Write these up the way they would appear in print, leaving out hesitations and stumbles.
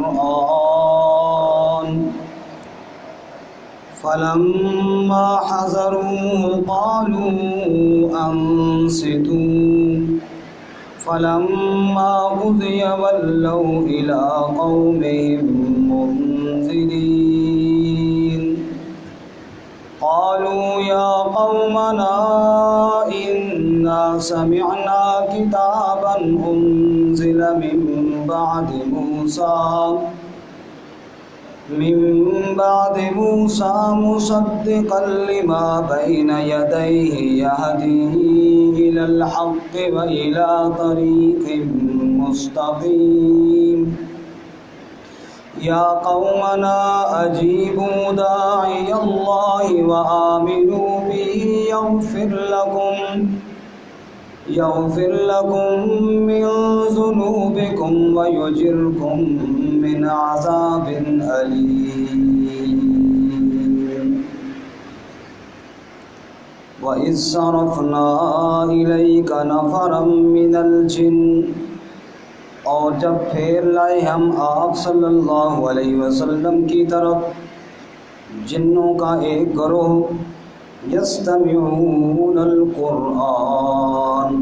القرآن فلما حضروه قالوا أنصتوا فلما قضي ولوا إلى قومهم منذرين قالوا يا قومنا إنا سمعنا كتابا أنزل من بعد موسى مصدقا لما بين يديه يهدي إلى الحق وإلى طريق مستقيم يا قومنا أجيبوا داعي الله وآمنوا به يغفر لكم من ذنوبكم ويجركم من عذاب أليم وإذ صرفنا إليك نفرا من الجن اور جب پھیر لائے ہم آپ صلی اللہ علیہ وسلم کی طرف جنوں کا ایک گروہ یستمعون القرآن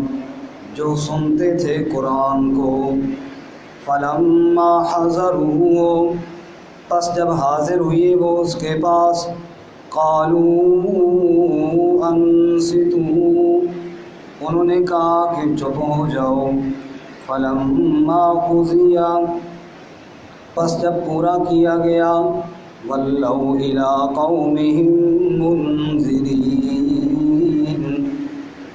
جو سنتے تھے قرآن کو فلما حضروه پس جب حاضر ہوئے وہ اس کے پاس قالوا انصتوا انہوں نے کہا کہ چپ ہو جاؤ فلما قضی پس جب پورا کیا گیا ولوا الی قومہم منذرین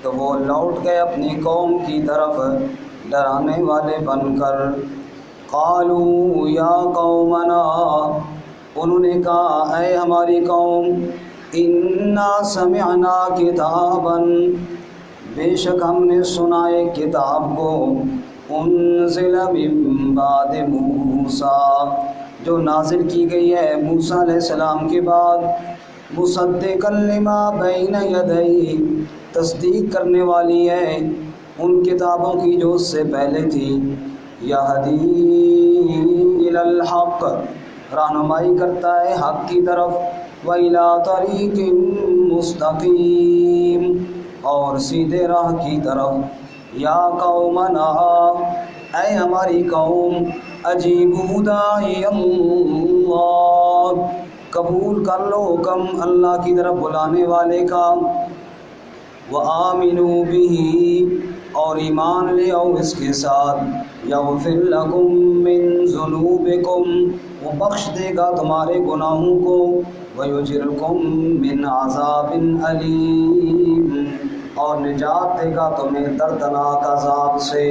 تو وہ لوٹ گئے اپنی قوم کی طرف ڈرانے والے بن کر قالوا یا قومنا انہوں نے کہا اے ہماری قوم انا سمعنا کتابا بے شک ہم نے سنا ایک کتاب کو انزل من بعد موسیٰ جو نازل کی گئی ہے موسیٰ علیہ السلام کے بعد مصدقا لما بین یدیہ تصدیق کرنے والی ہے ان کتابوں کی جو اس سے پہلے تھی یہدی الی الحق رہنمائی کرتا ہے حق کی طرف وإلی طریق مستقیم اور سیدھے راہ کی طرف یا قومنا اے ہماری قوم اجیبوا داعی اللہ قبول کر لو حکم اللہ کی طرف بلانے والے کا وآمنوا به اور ایمان لے آؤ اس کے ساتھ یغفر لکم من ذنوبکم وہ بخش دے گا تمہارے گناہوں کو ویجرکم من عذاب علیم اور نجات دے گا تمہیں دردناک عذاب سے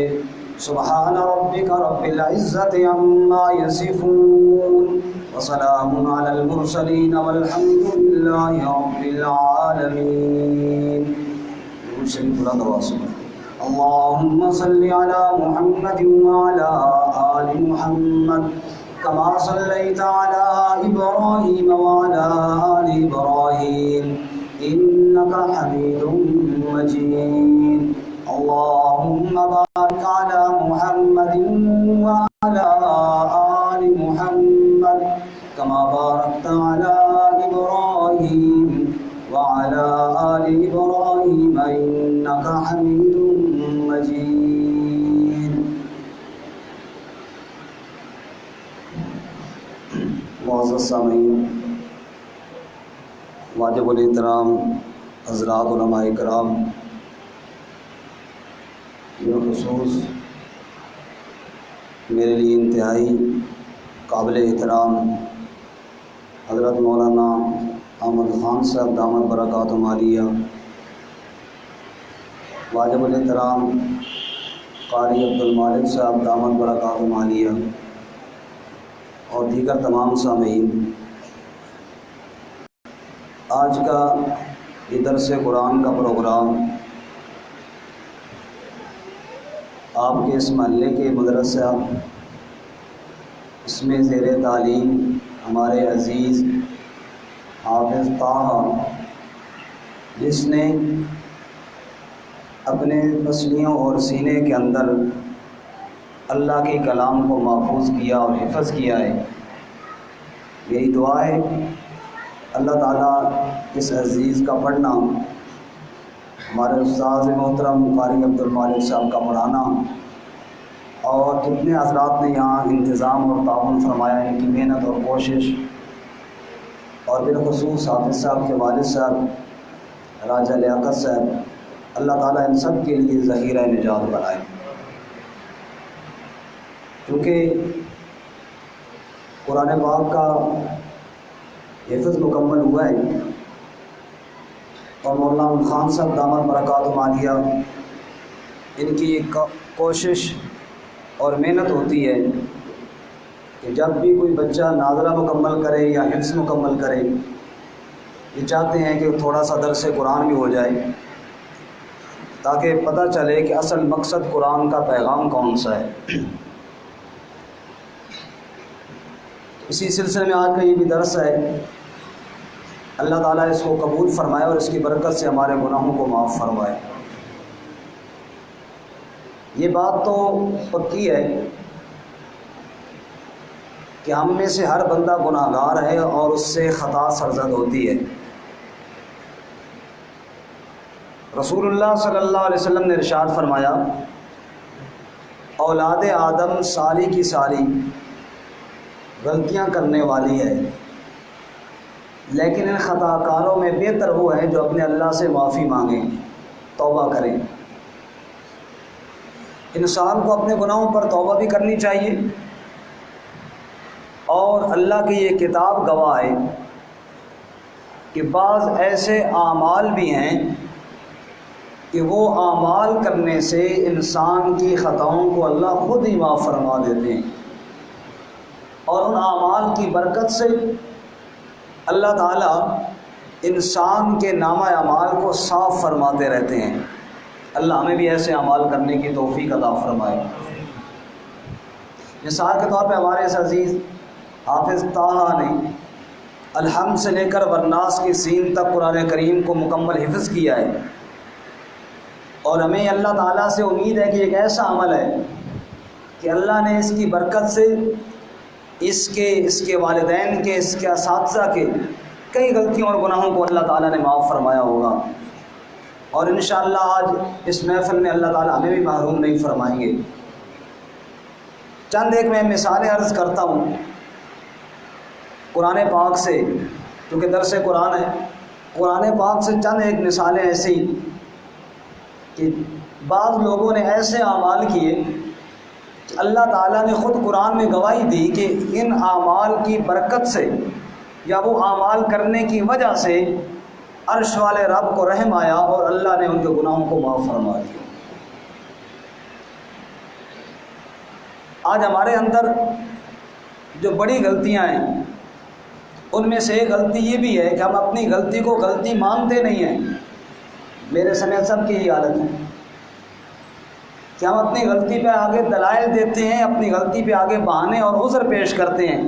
سبحان ربک رب العزت عما یصفون وسلام علی المرسلین والحمد للہ رب العالمین اللهم صل على محمد وعلى آل محمد كما صليت على إبراهيم وعلى آل إبراهيم إنك حميد مجيد اللهم بارك على محمد وعلى آل محمد كما باركت على إبراهيم وعلى آل إبراهيم إنك حميد مجيد معزز سامعین، واجب الاحترام حضرات علماء کرام، بالخصوص میرے لیے انتہائی قابل احترام حضرت مولانا احمد خان صاحب دامت برکاتہم عالیہ، واجب الاحترام قاری عبدالمالک صاحب دامت برکاتہم عالیہ اور دیگر تمام سامعین، آج کا یہ درس قرآن کا پروگرام آپ کے اس محلے کے مدرسہ اس میں زیر تعلیم ہمارے عزیز حافظ طاہا، جس نے اپنے پسلیوں اور سینے کے اندر اللہ کے کلام کو محفوظ کیا اور حفظ کیا ہے۔ یہی دعا ہے اللہ تعالیٰ اس عزیز کا پڑھنا، ہمارے استاذ محترم قاری عبد المالک صاحب کا پڑھانا، اور جتنے حضرات نے یہاں انتظام اور تعاون فرمایا، ان کی محنت اور کوشش، اور بالخصوص حافظ صاحب کے والد صاحب راجہ لیاقت صاحب، اللہ تعالیٰ ان سب کے لیے ذخیرہ نجات بنائے۔ کیونکہ قرآن پاک کا حفظ مکمل ہوا ہے، اور مولانا خان صاحب دامت برکاتہ عالیہ ان کی ایک کوشش اور محنت ہوتی ہے کہ جب بھی کوئی بچہ ناظرہ مکمل کرے یا حفظ مکمل کرے، یہ چاہتے ہیں کہ تھوڑا سا درس قرآن بھی ہو جائے، تاکہ پتہ چلے کہ اصل مقصد قرآن کا پیغام کون سا ہے۔ اسی سلسلے میں آج کا یہ بھی درس ہے، اللہ تعالیٰ اس کو قبول فرمائے اور اس کی برکت سے ہمارے گناہوں کو معاف فرمائے۔ یہ بات تو پکی ہے کہ ہم میں سے ہر بندہ گناہ گار ہے اور اس سے خطا سرزد ہوتی ہے۔ رسول اللہ صلی اللہ علیہ وسلم نے ارشاد فرمایا، اولاد آدم ساری کی ساری غلطیاں کرنے والی ہے، لیکن ان خطا کاروں میں بہتر وہ ہے جو اپنے اللہ سے معافی مانگیں، توبہ کریں۔ انسان کو اپنے گناہوں پر توبہ بھی کرنی چاہیے، اور اللہ کی یہ کتاب گواہ ہے کہ بعض ایسے اعمال بھی ہیں کہ وہ اعمال کرنے سے انسان کی خطاؤں کو اللہ خود ہی معاف فرما دیتے ہیں، اور ان اعمال کی برکت سے اللہ تعالیٰ انسان کے نامہ اعمال کو صاف فرماتے رہتے ہیں۔ اللہ ہمیں بھی ایسے اعمال کرنے کی توفیق عطا فرمائے۔ مثال کے طور پہ ہمارے اس عزیز حافظ طٰہٰ نے الحمد سے لے کر والناس کی سین تک قرآن کریم کو مکمل حفظ کیا ہے، اور ہمیں اللہ تعالیٰ سے امید ہے کہ ایک ایسا عمل ہے کہ اللہ نے اس کی برکت سے اس کے والدین کے، اس کے اساتذہ کے کئی غلطیوں اور گناہوں کو اللہ تعالیٰ نے معاف فرمایا ہوگا، اور انشاءاللہ آج اس محفل میں اللہ تعالیٰ ہمیں بھی محروم نہیں فرمائیں گے۔ چند ایک میں مثالیں عرض کرتا ہوں قرآن پاک سے، کیونکہ درس قرآن ہے۔ قرآن پاک سے چند ایک مثالیں ایسی کہ بعض لوگوں نے ایسے اعمال کیے کہ اللہ تعالیٰ نے خود قرآن میں گواہی دی کہ ان اعمال کی برکت سے یا وہ اعمال کرنے کی وجہ سے عرش والے رب کو رحم آیا اور اللہ نے ان کے گناہوں کو معاف فرما دیا۔ آج ہمارے اندر جو بڑی غلطیاں ہیں، ان میں سے ایک غلطی یہ بھی ہے کہ ہم اپنی غلطی کو غلطی مانتے نہیں ہیں۔ میرے سمیت سب کی یہ حالت ہے کہ ہم اپنی غلطی پہ آگے دلائل دیتے ہیں، اپنی غلطی پہ آگے بہانے اور عذر پیش کرتے ہیں۔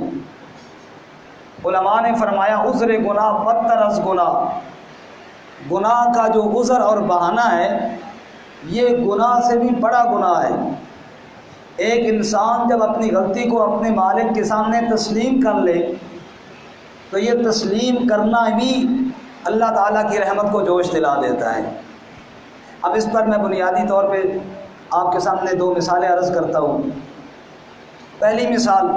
علماء نے فرمایا عذر گناہ بدتر از گناہ، گناہ کا جو عذر اور بہانہ ہے یہ گناہ سے بھی بڑا گناہ ہے۔ ایک انسان جب اپنی غلطی کو اپنے مالک کے سامنے تسلیم کر لے تو یہ تسلیم کرنا بھی اللہ تعالیٰ کی رحمت کو جوش دلا دیتا ہے۔ اب اس پر میں بنیادی طور پہ آپ کے سامنے دو مثالیں عرض کرتا ہوں۔ پہلی مثال،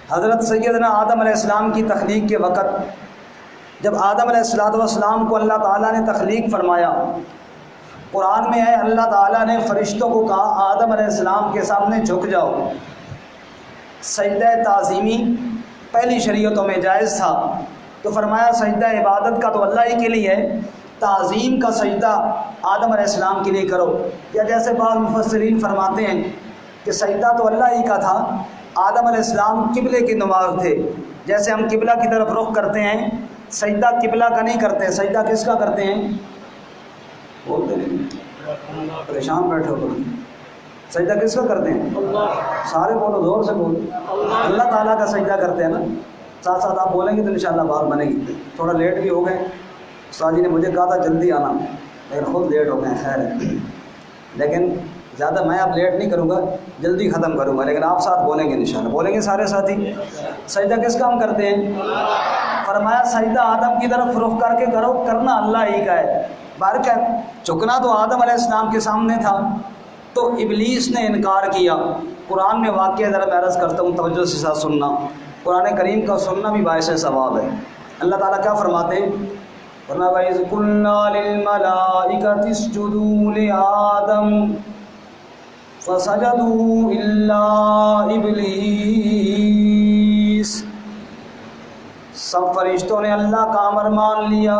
حضرت سیدنا آدم علیہ السلام کی تخلیق کے وقت جب آدم علیہ السلام کو اللہ تعالیٰ نے تخلیق فرمایا، قرآن میں ہے اللہ تعالیٰ نے فرشتوں کو کہا آدم علیہ السلام کے سامنے جھک جاؤ۔ سجدہ تعظیمی پہلی شریعتوں میں جائز تھا، تو فرمایا سجدہ عبادت کا تو اللہ ہی کے لیے ہے، تعظیم کا سجدہ آدم علیہ السلام کے لیے کرو۔ یا جیسے بعض مفسرین فرماتے ہیں کہ سجدہ تو اللہ ہی کا تھا، آدم علیہ السلام قبلے کے نماز تھے، جیسے ہم قبلہ کی طرف رخ کرتے ہیں، سجدہ قبلہ کا نہیں کرتے، سجدہ کس کا کرتے ہیں؟ بولتے نہیں، پریشان بیٹھے ہو، سجدہ کس کا کرتے ہیں؟ سارے بولو، زور سے بولو، اللہ تعالیٰ کا سجدہ کرتے ہیں نا۔ ساتھ ساتھ آپ بولیں گے تو انشاءاللہ بات بنے گی۔ تھوڑا لیٹ بھی ہو گئے، استاد جی نے مجھے کہا تھا جلدی آنا لیکن خود لیٹ ہو گئے، خیر ہے۔ لیکن زیادہ میں اب لیٹ نہیں کروں گا، جلدی ختم کروں گا، لیکن آپ ساتھ بولیں گے انشاءاللہ، بولیں گے سارے ساتھی۔ سجدہ کس کام کرتے ہیں؟ فرمایا سجدہ آدم کی طرف رخ کر کے کرو، کرنا اللہ ہی کا ہے۔ برکت چکنا تو آدم علیہ السلام کے سامنے تھا، تو ابلیس نے انکار کیا۔ قرآن میں واقعہ ذرا میں عرض کرتا ہوں، توجہ سے ساتھ سننا، قرآن کریم کا سننا بھی باعث ثواب ہے۔ اللہ تعالیٰ کیا فرماتے ہیں؟ فرمایا وَإِذْ قُلْنَا لِلْمَلَائِكَةِ اسْجُدُوا لِآدَمَ فَسَجَدُوا إِلَّا إِبْلِيسَ، سب فرشتوں نے اللہ کا امر مان لیا،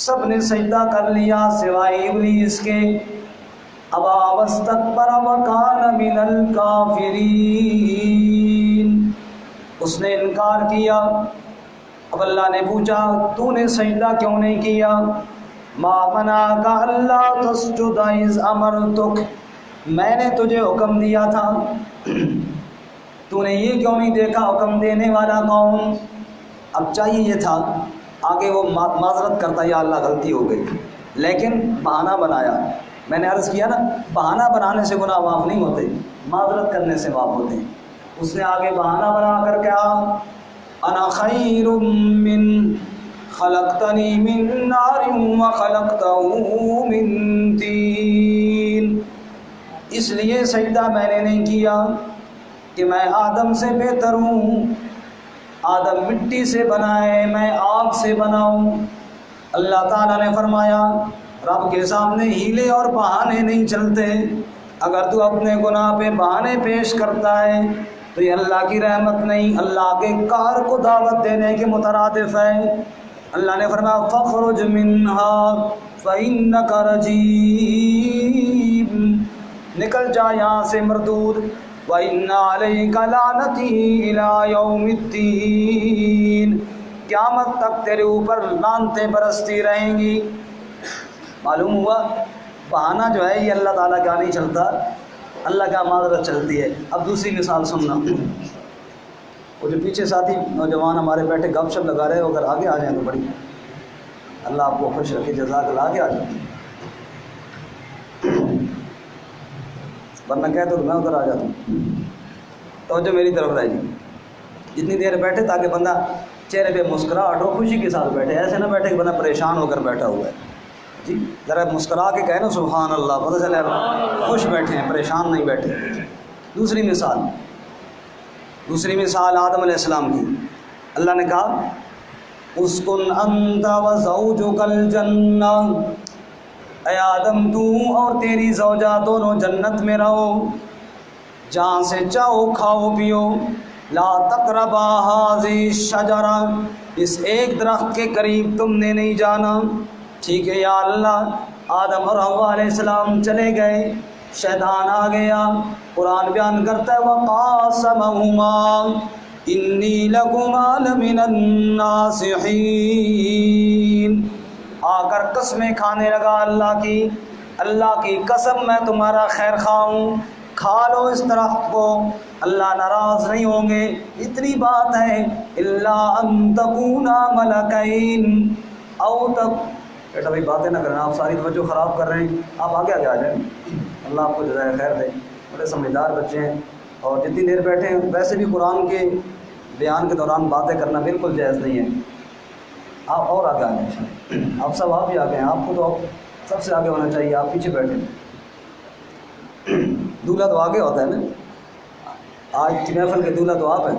سب نے سجدہ کر لیا سوائے ابلیس کے۔ ابا واستکبر وکان من الکافرین، اس نے انکار کیا۔ اب اللہ نے پوچھا تو نے سجدہ کیوں نہیں کیا؟ ما منعک الا تسجد اذ امرتک، میں نے تجھے حکم دیا تھا، تو نے یہ کیوں نہیں دیکھا حکم دینے والا کون؟ اب چاہیے یہ تھا آگے وہ معذرت کرتا یا اللہ غلطی ہو گئی، لیکن بہانہ بنایا۔ میں نے عرض کیا نا، بہانہ بنانے سے گناہ معاف نہیں ہوتے، معذرت کرنے سے معاف ہوتے ہیں۔ اس نے آگے بہانہ بنا کر کہا انا خیر من خلقتنی من نار وخلقتہ من طین، اس لیے سجدہ میں نے نہیں کیا کہ میں آدم سے بہتر ہوں، آدم مٹی سے بنائے، میں آگ سے بناؤں۔ اللہ تعالیٰ نے فرمایا رب کے سامنے ہیلے اور بہانے نہیں چلتے، اگر تو اپنے گناہ پہ بہانے پیش کرتا ہے تو یہ اللہ کی رحمت نہیں، اللہ کے قہر کو دعوت دینے کے مترادف ہے۔ اللہ نے فرمایا فَاخْرُجْ مِنْهَا فَإِنَّكَ رَجِيمٌ، نکل جا یہاں سے مردود، وَإِنَّ عَلَيْكَ لَعْنَتِي إِلَىٰ يَوْمِ الدِّينِ، قیامت تک تیرے اوپر لعنتیں برستی رہیں گی۔ معلوم ہوا بہانہ جو ہے یہ اللہ تعالیٰ کا نہیں چلتا، اللہ کا معذرت چلتی ہے۔ اب دوسری مثال سننا، وہ جو پیچھے ساتھی نوجوان ہمارے بیٹھے گپ شپ لگا رہے ہو، اگر آگے آ جائیں تو بڑی اللہ آپ کو خوش رکھے، جزاک اللہ، آگے آ جائیں، ورنہ کہتے تو میں ادھر آ جاتا ہوں۔ توجہ میری طرف رہے گی، جتنی دیر بیٹھے تاکہ بندہ چہرے پہ مسکراہٹ ہو، خوشی کے ساتھ بیٹھے، ایسے نہ بیٹھے کہ بندہ پریشان ہو کر بیٹھا ہوا ہے۔ جی ذرا مسکرا کے کہے نا سبحان اللہ، پتہ چلے خوش بیٹھے ہیں، پریشان نہیں بیٹھے۔ دوسری مثال آدم علیہ السلام کی، اللہ نے کہا اسکن انت وزوجک الجنہ، اے آدم تو اور تیری زوجہ دونوں جنت میں رہو، جہاں سے چاہو کھاؤ پیو، لا تقربا ھذہ الشجرہ، اس ایک درخت کے قریب تم نے نہیں جانا۔ ٹھیک ہے یا اللہ، آدم اور حوا علیہ السلام چلے گئے، شیطان آ گیا، قرآن بیان کرتا ہے وَقَاسَمَهُمَا إِنِّي لَكُمَا لَمِنَ النَّاصِحِينَ، آ کر قسمیں کھانے لگا اللہ کی قسم میں تمہارا خیر خواہ ہوں، کھا لو اس درخت کو، اللہ ناراض نہیں ہوں گے۔ اتنی بات ہے اِلَّا أَن تَكُونَا مَلَكَيْنِ أَوْ بیٹا بھائی باتیں نہ کرنا، آپ ساری توجہ خراب کر رہے ہیں، آپ آگے آ جائیں، اللہ آپ کو جزائے خیر دے، بڑے سمجھدار بچے ہیں، اور جتنی دیر بیٹھے ہیں ویسے بھی قرآن کے بیان کے دوران باتیں کرنا بالکل جائز نہیں ہے، آپ اور آگے آ جائیں، آپ سب آپ ہی آگے ہیں، آپ کو تو سب سے آگے ہونا چاہیے، آپ پیچھے بیٹھے ہیں، دولہا تو آگے ہوتا ہے نا، آج کی محفل کے دولہا تو آپ ہیں۔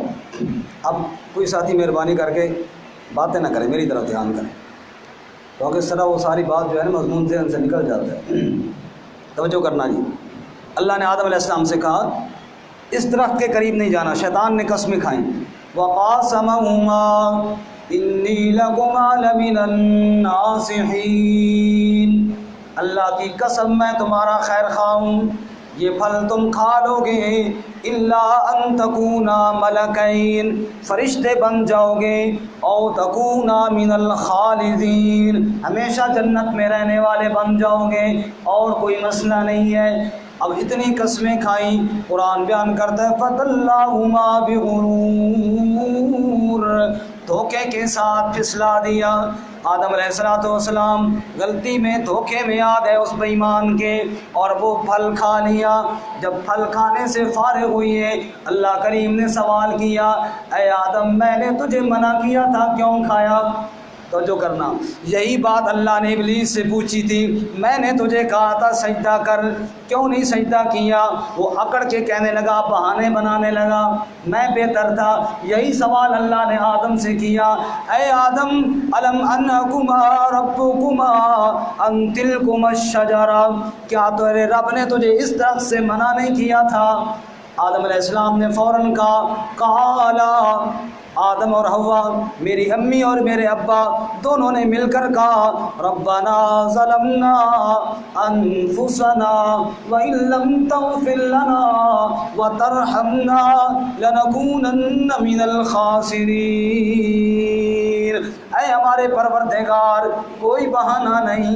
اب کوئی ساتھی مہربانی کر کے باتیں نہ کریں، میری طرف دھیان کریں، کیونکہ اس طرح وہ ساری بات جو ہے نا مضمون ذہن سے نکل جاتا ہے۔ توجہ کرنا جی، اللہ نے آدم علیہ السلام سے کہا اس درخت کے قریب نہیں جانا، شیطان نے قسمیں کھائیں، وَقَاسَمَهُمَا إِنِّي لَكُمَا لَمِنَ النَّاصِحِينَ، اللہ کی قسم میں تمہارا خیر خواہ ہوں، یہ پھل تم کھا لو گے، اِلَّا أَن تَكُونَا مَلَكَيْنِ، فرشتے بن جاؤ گے، او تَكُونَا مِنَ الْخَالِدِينَ، ہمیشہ جنت میں رہنے والے بن جاؤ گے، اور کوئی مسئلہ نہیں ہے۔ اب اتنی قسمیں کھائیں، قرآن بیان کرتا ہے فَدَلَّاهُمَا بِغُرُورٍ، دھوکے کے ساتھ پھسلا دیا۔ آدم علیہ السلام غلطی میں دھوکے میں آ گئے اس بے ایمان کے، اور وہ پھل کھا لیا۔ جب پھل کھانے سے فارغ ہوئی ہے، اللہ کریم نے سوال کیا اے آدم میں نے تجھے منع کیا تھا کیوں کھایا؟ توجہ کرنا، یہی بات اللہ نے ابلیس سے پوچھی تھی، میں نے تجھے کہا تھا سجدہ کر، کیوں نہیں سجدہ کیا؟ وہ اکڑ کے کہنے لگا، بہانے بنانے لگا، میں بہتر تھا۔ یہی سوال اللہ نے آدم سے کیا، اے آدم الم انکما ربکما ان تلکما الشجرہ، کیا تیرے رب نے تجھے اس طرف سے منع نہیں کیا تھا؟ آدم علیہ السلام نے فوراً کہا، قالا، آدم اور حوا میری امی اور میرے ابا دونوں نے مل کر کہا، ربنا ظلمنا انفسنا وان لم تغفر لنا وترحمنا لنکونن من الخاسرین۔ اے ہمارے پروردگار، کوئی بہانہ نہیں،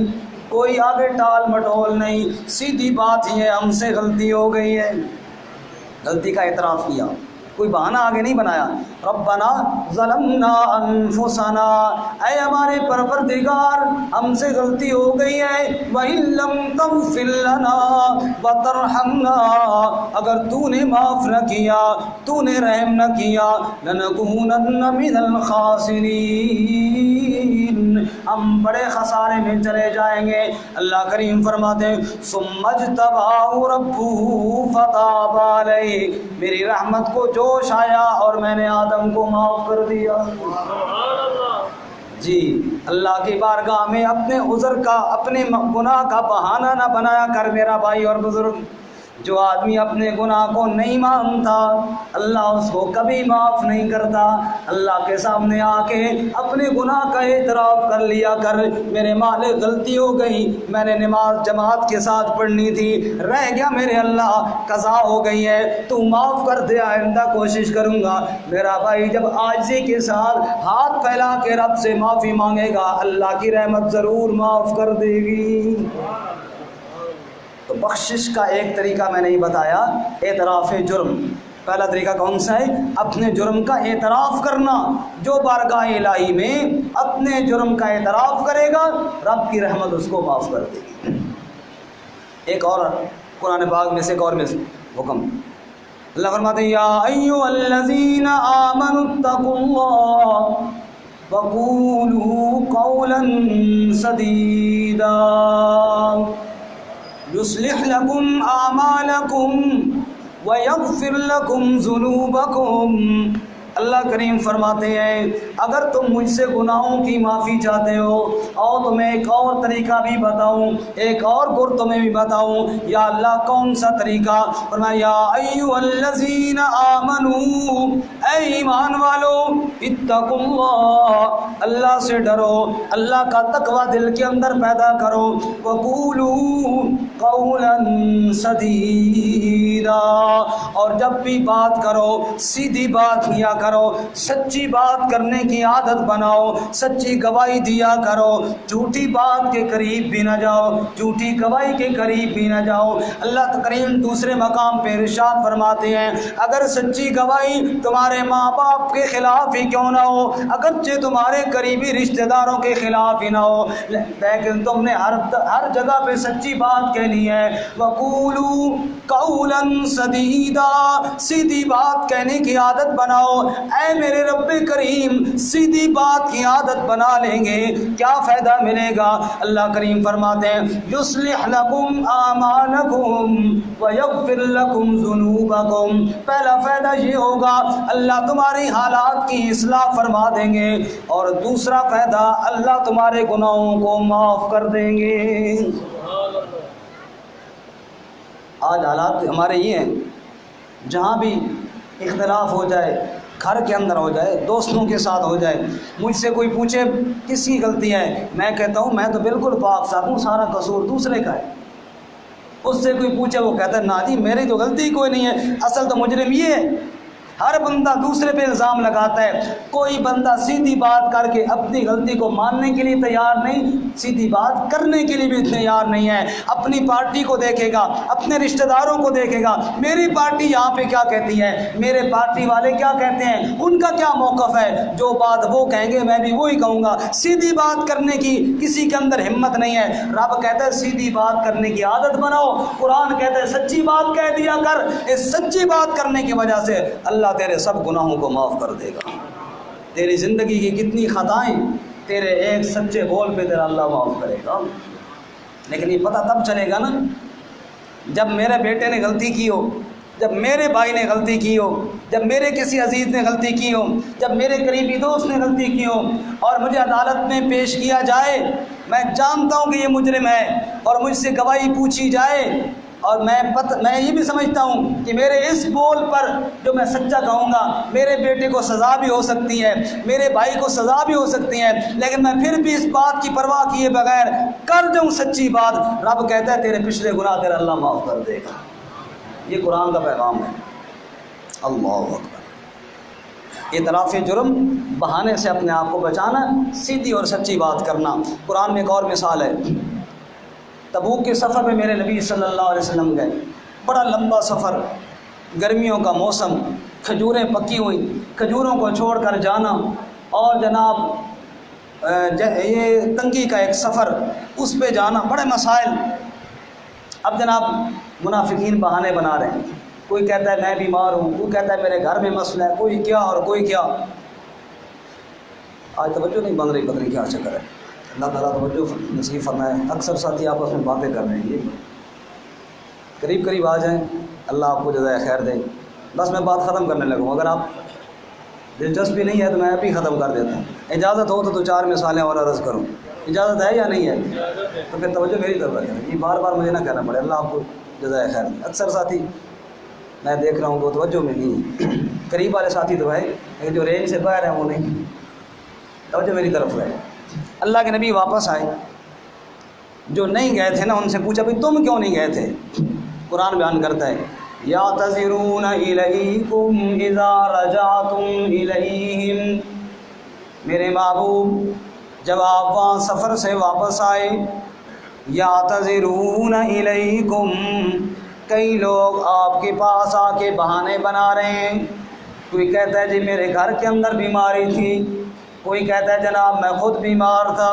کوئی آگے ٹال مٹول نہیں، سیدھی بات ہی ہے، ہم سے غلطی ہو گئی ہے۔ غلطی کا اعتراف کیا، کوئی بہانہ آگے نہیں بنایا۔ ربنا ظلمنا انفسنا، اے ہمارے پروردگار ہم سے غلطی ہو گئی ہے، وَإِن لَّمْ تَغْفِرْ لَنَا وَتَرْحَمْنَا، اگر تو نے معاف نہ کیا، تو نے رحم نہ کیا، لَنَكُونَنَّ مِنَ الْخَاسِرِينَ، ہم بڑے خسارے میں چلے جائیں گے۔ اللہ کریم فرماتے ہیں ثُمَّ اجْتَبَاهُ رَبُّهُ فَتَابَ عَلَيْهِ، میری رحمت کو جوش آیا اور میں نے آدم کو معاف کر دیا۔ جی، اللہ کی بارگاہ میں اپنے عذر کا، اپنے گناہ کا بہانہ نہ بنایا کر میرا بھائی اور بزرگ۔ جو آدمی اپنے گناہ کو نہیں مانتا اللہ اس کو کبھی معاف نہیں کرتا۔ اللہ کے سامنے آ کے اپنے گناہ کا اعتراف کر لیا کر، میرے مالک غلطی ہو گئی، میں نے نماز جماعت کے ساتھ پڑھنی تھی، رہ گیا میرے اللہ، قضا ہو گئی ہے، تو معاف کر دے، آئندہ کوشش کروں گا۔ میرا بھائی جب عاجزی کے ساتھ ہاتھ پھیلا کے رب سے معافی مانگے گا، اللہ کی رحمت ضرور معاف کر دے گی۔ تو بخشش کا ایک طریقہ میں نہیں بتایا، اعتراف جرم۔ پہلا طریقہ کون سا ہے؟ اپنے جرم کا اعتراف کرنا۔ جو بارگاہ الہی میں اپنے جرم کا اعتراف کرے گا، رب کی رحمت اس کو معاف کر دے گی۔ ایک اور قرآن پاک میں سے ایک اور میں حکم، اللہ فرماتے ہیں یا ایھا الذین آمنوا اتقوا اللہ وقولوا قولا سدیدا یصلح لکم اعمالکم ویغفر لکم ذنوبکم۔ اللہ کریم فرماتے ہیں اگر تم مجھ سے گناہوں کی معافی چاہتے ہو، اور تمہیں ایک اور طریقہ بھی بتاؤں، ایک اور گر تمہیں بھی بتاؤں، یا اللہ کون سا طریقہ؟ فرمایا یا ایھا الذین آمنوا، اے ایمان والو، اتقوا اللہ، اللہ سے ڈرو، اللہ کا تقوی دل کے اندر پیدا کرو، وقولوا قولا سدیدا، اور جب بھی بات کرو سیدھی بات کیا کرو، سچی بات کرنے کی عادت بناؤ، سچی گواہی دیا کرو، جھوٹی بات کے قریب بھی نہ جاؤ، جھوٹی گواہی کے قریب بھی نہ جاؤ۔ اللہ کریم دوسرے مقام پہ ارشاد فرماتے ہیں اگر سچی گواہی تمہارے ماں باپ کے خلاف ہی کیوں نہ ہو، اگرچہ تمہارے قریبی رشتہ داروں کے خلاف ہی نہ ہو، لیکن تم نے ہر جگہ پہ سچی بات کہنی ہے۔ وَقُولُوا قَوْلًا سَدِيدًا، سیدھی بات کہنے کی عادت بناؤ۔ اے میرے رب کریم، سیدھی بات کی عادت بنا لیں گے کیا فائدہ ملے گا؟ اللہ کریم فرماتے ہیں یصلح لکم اعمالکم ویغفر لکم ذنوبکم، پہلا فائدہ یہ ہوگا اللہ تمہاری حالات کی اصلاح فرما دیں گے، اور دوسرا فائدہ اللہ تمہارے گناہوں کو معاف کر دیں گے۔ آج حالات ہمارے یہ ہیں جہاں بھی اختلاف ہو جائے، گھر کے اندر ہو جائے، دوستوں کے ساتھ ہو جائے، مجھ سے کوئی پوچھے کس کی غلطی ہے، میں کہتا ہوں میں تو بالکل پاک صاف ہوں، سارا قصور دوسرے کا ہے۔ اس سے کوئی پوچھے وہ کہتا ہے نا جی میری تو غلطی کوئی نہیں ہے، اصل تو مجرم یہ ہے۔ ہر بندہ دوسرے پہ الزام لگاتا ہے، کوئی بندہ سیدھی بات کر کے اپنی غلطی کو ماننے کے لیے تیار نہیں، سیدھی بات کرنے کے لیے بھی تیار نہیں ہے۔ اپنی پارٹی کو دیکھے گا، اپنے رشتہ داروں کو دیکھے گا، میری پارٹی یہاں پہ کیا کہتی ہے، میرے پارٹی والے کیا کہتے ہیں، ان کا کیا موقف ہے، جو بات وہ کہیں گے میں بھی وہی کہوں گا۔ سیدھی بات کرنے کی کسی کے اندر ہمت نہیں ہے۔ رب کہتا ہے سیدھی بات کرنے کی عادت بناؤ، قرآن کہتا ہے سچی بات کہہ دیا کر، اس سچی بات کرنے کی وجہ سے اللہ تیرے سب گناہوں کو معاف کر دے گا۔ تیری زندگی کی کتنی خطائیں تیرے ایک سچے بول پہ تیرا اللہ معاف کرے گا۔ لیکن یہ پتہ تب چلے گا نا جب میرے بیٹے نے غلطی کی ہو، جب میرے بھائی نے غلطی کی ہو، جب میرے کسی عزیز نے غلطی کی ہو، جب میرے قریبی دوست نے غلطی کی ہو اور مجھے عدالت میں پیش کیا جائے، میں جانتا ہوں کہ یہ مجرم ہے اور مجھ سے گواہی پوچھی جائے، اور میں یہ بھی سمجھتا ہوں کہ میرے اس بول پر جو میں سچا کہوں گا میرے بیٹے کو سزا بھی ہو سکتی ہے، میرے بھائی کو سزا بھی ہو سکتی ہے، لیکن میں پھر بھی اس بات کی پرواہ کیے بغیر کر دوں سچی بات۔ رب کہتا ہے تیرے پچھلے گناہ تیرا اللہ معاف کر دے گا۔ یہ قرآن کا پیغام ہے۔ اللہ اکبر۔ اعتراف جرم، بہانے سے اپنے آپ کو بچانا، سیدھی اور سچی بات کرنا۔ قرآن میں ایک اور مثال ہے، تبوک کے سفر میں میرے نبی صلی اللہ علیہ وسلم گئے، بڑا لمبا سفر، گرمیوں کا موسم، کھجوریں پکی ہوئی، کھجوروں کو چھوڑ کر جانا، اور جناب یہ تنگی کا ایک سفر، اس پہ جانا، بڑے مسائل۔ اب جناب منافقین بہانے بنا رہے ہیں، کوئی کہتا ہے میں بیمار ہوں، کوئی کہتا ہے میرے گھر میں مسئلہ ہے، کوئی کیا اور کوئی کیا۔ آج توجہ نہیں بن رہی، پتہ نہیں کیا چکر ہے۔ اللہ تعالیٰ توجہ نصیب فرمائے۔ اکثر ساتھی آپس میں باتیں کر رہے ہیں، یہ قریب قریب آ جائیں، اللہ آپ کو جزائے خیر دے۔ بس میں بات ختم کرنے لگوں، اگر آپ دلچسپی نہیں ہے تو میں اب ہی ختم کر دیتا ہوں۔ اجازت ہو تو 2-4 مثالیں اور عرض کروں، اجازت ہے یا نہیں ہے؟ تو پھر توجہ میری طرف رکھیں، یہ بار بار مجھے نہ کہنا پڑے، اللہ آپ کو جزائے خیر دے۔ اکثر ساتھی میں دیکھ رہا ہوں وہ توجہ میں نہیں ہے، قریب والے ساتھی تو ہے لیکن جو رینج سے باہر ہیں وہ نہیں، توجہ میری طرف رہے۔ اللہ کے نبی واپس آئے، جو نہیں گئے تھے نا ان سے پوچھا بھئی تم کیوں نہیں گئے تھے؟ قرآن بیان کرتا ہے یعتذرون الیکم اذا رجعتم الیہم، میرے محبوب جب آپ وہاں سفر سے واپس آئے، یعتذرون الیکم، کئی لوگ آپ کے پاس آ کے بہانے بنا رہے ہیں۔ کوئی کہتا ہے جی میرے گھر کے اندر بیماری تھی، کوئی کہتا ہے جناب میں خود بیمار تھا،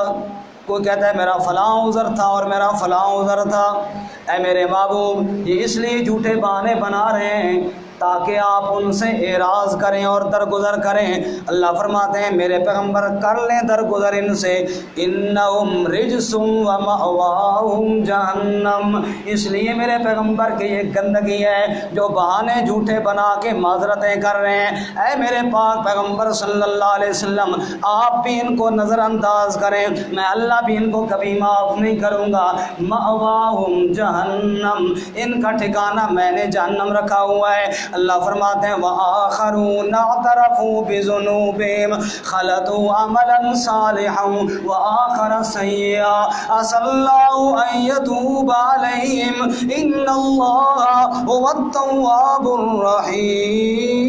کوئی کہتا ہے میرا فلاں عذر تھا اور میرا فلاں عذر تھا۔ اے میرے محبوب یہ اس لیے جھوٹے بہانے بنا رہے ہیں تاکہ آپ ان سے اعراض کریں اور درگزر کریں۔ اللہ فرماتے ہیں میرے پیغمبر کر لیں درگزر ان سے، انہم رجس ومأواہم جہنم، اس لیے میرے پیغمبر کی یہ گندگی ہے جو بہانے جھوٹے بنا کے معذرتیں کر رہے ہیں۔ اے میرے پاک پیغمبر صلی اللہ علیہ وسلم آپ بھی ان کو نظر انداز کریں، میں اللہ بھی ان کو کبھی معاف نہیں کروں گا۔ مأواہم جہنم، ان کا ٹھکانہ میں نے جہنم رکھا ہوا ہے۔ اللہ فرماتے ہیں وآخرون اعترفوا بذنوبہم خلطوا عملا صالحا وآخر سیئا عسى اللہ ان یتوب علیہم ان اللہ هو التواب الرحیم۔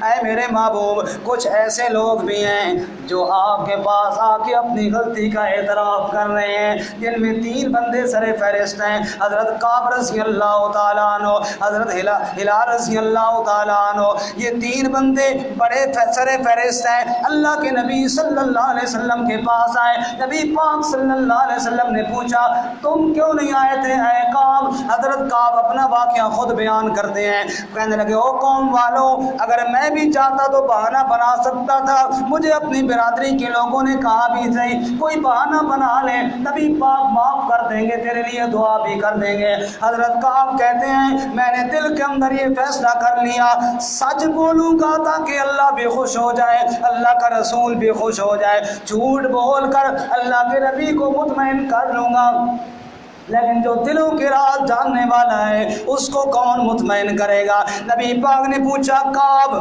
اے میرے محبوب کچھ ایسے لوگ بھی ہیں جو آپ کے پاس آ کے اپنی غلطی کا اعتراف کر رہے ہیں، جن میں 3 بندے سر فہرست ہیں، حضرت کعب رضی اللہ تعالیٰ عنہ، حضرت ہلال رضی اللہ تعالیٰ عنہ، یہ 3 بندے بڑے سر فہرست ہیں۔ اللہ کے نبی صلی اللہ علیہ وسلم کے پاس آئے، نبی پاک صلی اللہ علیہ وسلم نے پوچھا تم کیوں نہیں آئے تھے اے کعب؟ حضرت کعب اپنا واقعہ خود بیان کرتے ہیں، کہنے لگے او قوم والو اگر میں بھی چاہتا تو بہانہ بنا سکتا تھا، مجھے اپنی برادری کے لوگوں نے کہا بھی صحیح کوئی بہانہ بنا لے، نبی پاک معاف کر دیں گے، تیرے لیے دعا بھی کر دیں گے۔ حضرت کعب کہتے ہیں میں نے دل کے اندر یہ فیصلہ کر لیا سچ بولوں گا تاکہ اللہ بھی خوش ہو جائے، اللہ کا رسول بھی خوش ہو جائے، جھوٹ بول کر اللہ کے نبی کو مطمئن کر لوں گا، لیکن جو دلوں کے راز جاننے والا ہے اس کو کون مطمئن کرے گا؟ نبی پاک نے پوچھا کعب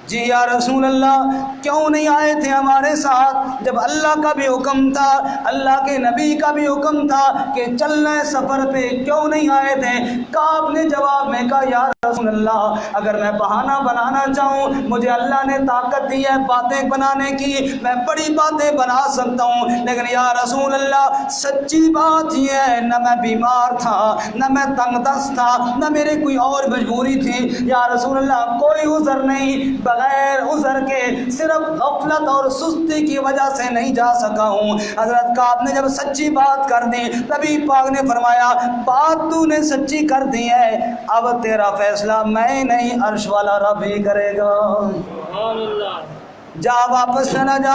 جی یا رسول اللہ کیوں نہیں آئے تھے ہمارے ساتھ جب اللہ کا بھی حکم تھا، اللہ کے نبی کا بھی حکم تھا کہ چلنا ہے سفر پہ، کیوں نہیں آئے تھے؟ کعب نے جواب میں کہا یا رسول اللہ اگر میں بہانہ بنانا چاہوں، مجھے اللہ نے طاقت دی ہے باتیں بنانے کی، میں بڑی باتیں بنا سکتا ہوں، لیکن یا رسول اللہ سچی بات یہ ہے نہ میں بیمار تھا، نہ میں تنگ دست تھا، نہ میرے کوئی اور مجبوری تھی، یا رسول اللہ کوئی عذر نہیں، بغیر عذر کے صرف غفلت اور سستی کی وجہ سے نہیں جا سکا ہوں۔ حضرت کعب نے جب سچی بات کر دی، نبی پاک نے فرمایا بات تو نے سچی کر دی ہے، اب تیرا فیصلہ میں نہیں عرش والا رب ہی کرے گا، جا واپس چلا جا،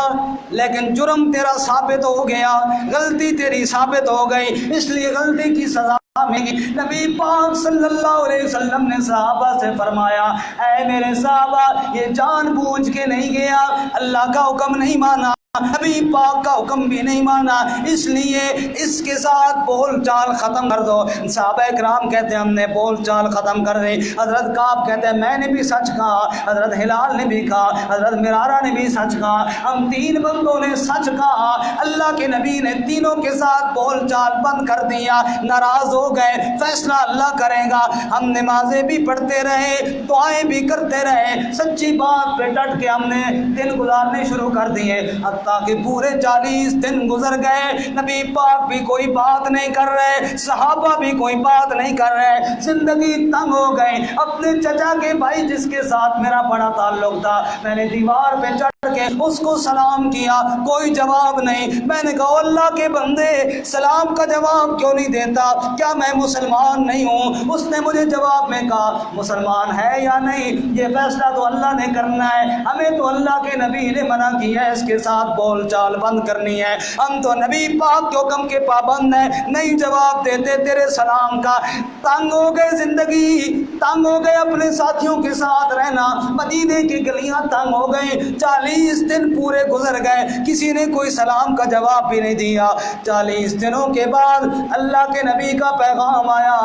لیکن جرم تیرا ثابت ہو گیا، غلطی تیری ثابت ہو گئی، اس لیے غلطی کی سزا ملی۔ نبی پاک صلی اللہ علیہ وسلم نے صحابہ سے فرمایا اے میرے صحابہ یہ جان بوجھ کے نہیں گیا، اللہ کا حکم نہیں مانا، نبی پاک کا حکم بھی نہیں مانا، اس لیے اس کے ساتھ بول چال ختم کر دو۔ صحابہ اکرام کہتے ہیں ہم نے بول چال ختم کر دی۔ حضرت کعب کہتے ہیں میں نے بھی سچ کہا، حضرت ہلال نے بھی کہا، حضرت مرارہ نے بھی سچ کہا، ہم تین بندوں نے سچ کہا۔ اللہ کے نبی نے تینوں کے ساتھ بول چال بند کر دیا، ناراض ہو گئے، فیصلہ اللہ کرے گا۔ ہم نمازیں بھی پڑھتے رہے، دعائیں بھی کرتے رہے، سچی بات پہ ڈٹ کے ہم نے دن گزارنے شروع کر دیے، تاکہ پورے 40 دن گزر گئے، نبی پاک بھی کوئی بات نہیں کر رہے، صحابہ بھی کوئی بات نہیں کر رہے، زندگی تنگ ہو گئی۔ اپنے چچا کے بھائی جس کے ساتھ میرا بڑا تعلق تھا، میں نے دیوار پہ چڑھ کے اس کو سلام کیا، کوئی جواب نہیں۔ میں نے کہا اللہ کے بندے سلام کا جواب کیوں نہیں دیتا؟ کیا میں مسلمان نہیں ہوں؟ اس نے مجھے جواب میں کہا مسلمان ہے یا نہیں یہ فیصلہ تو اللہ نے کرنا ہے، ہمیں تو اللہ کے نبی نے منع کیا ہے اس کے ساتھ بول چال بند کرنی ہے، ہم تو نبی پاک کے حکم کے پابند ہیں، نہیں جواب دیتے تیرے سلام کا۔ تنگ ہو گئے، زندگی تنگ ہو گئے، اپنے ساتھیوں کے ساتھ رہنا، مدینے کی گلیاں تنگ ہو گئی، 40 دن پورے گزر گئے، کسی نے کوئی سلام کا جواب بھی نہیں دیا۔ 40 دنوں کے بعد اللہ کے نبی کا پیغام آیا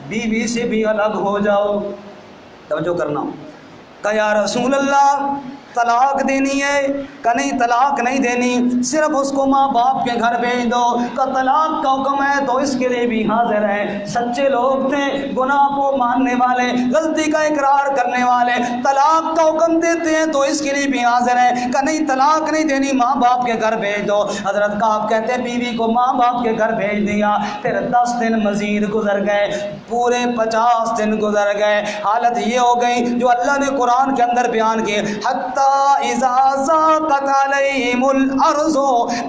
بیوی سے بھی الگ ہو جاؤ۔ توجہ کرنا، کہ یا رسول اللہ طلاق دینی ہے کہ نہیں؟ طلاق نہیں دینی، صرف اس کو ماں باپ کے گھر بھیج دو۔ کہ طلاق کا حکم ہے تو اس کے لیے بھی حاضر ہے۔ سچے لوگ تھے، گناہ کو ماننے والے، غلطی کا اقرار کرنے والے، طلاق کا حکم دیتے ہیں تو اس کے لیے بھی حاضر ہے کہ نہیں طلاق نہیں دینی، ماں باپ کے گھر بھیج دو۔ حضرت کعب کہتے ہیں بیوی کو ماں باپ کے گھر بھیج دیا، پھر 10 دن مزید گزر گئے، پورے 50 دن گزر گئے۔ حالت یہ ہو گئی جو اللہ نے قرآن کے اندر بیان کی، حتی اذا ضاقت علیہم الارض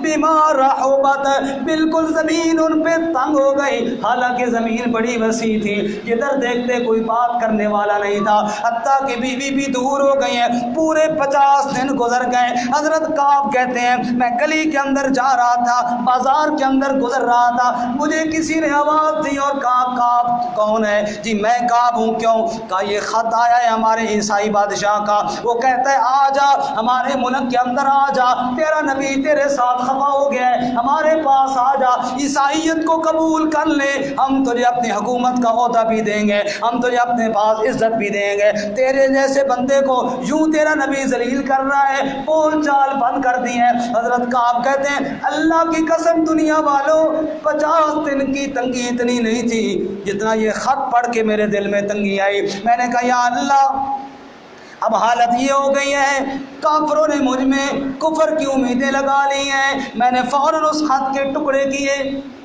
بما رحبت، بالکل زمین ان پہ تنگ ہو گئی، حالانکہ زمین بڑی وسیع تھی، جدھر دیکھتے کوئی بات کرنے والا نہیں تھا، حتیٰ کہ بیوی بھی دور ہو گئی ہے، پورے 50 دن گزر گئے۔ حضرت کعب کہتے ہیں میں گلی کے اندر جا رہا تھا، بازار کے اندر گزر رہا تھا، مجھے کسی نے آواز دی اور کہا کعب کون ہے؟ جی میں کعب ہوں۔ کیوں؟ کہا یہ خط آیا ہے ہمارے عیسائی بادشاہ کا، وہ کہتا ہے آ جا ہمارے ملک کے اندر، آ جا، تیرا نبی تیرے ساتھ خفا ہو گیا ہے، ہمارے پاس آ جا، عیسائیت کو قبول کر لے، ہم تجھے اپنی حکومت کا عہدہ بھی دیں گے، ہم تجھے اپنے پاس عزت بھی دیں گے۔ تیرے جیسے بندے کو یوں تیرا نبی ذلیل کر رہا ہے، بول چال بند کر دی ہے۔ حضرت کعب کہتے ہیں اللہ کی قسم دنیا والوں 50 دن کی تنگی اتنی نہیں تھی جتنا یہ خط پڑھ کے میرے دل میں تنگی آئی۔ میں نے کہا یا اللہ اب حالت یہ ہو گئی ہے، کافروں نے مجھ میں کفر کی امیدیں لگا لی ہیں۔ میں نے فوراً اس خط کے ٹکڑے کیے،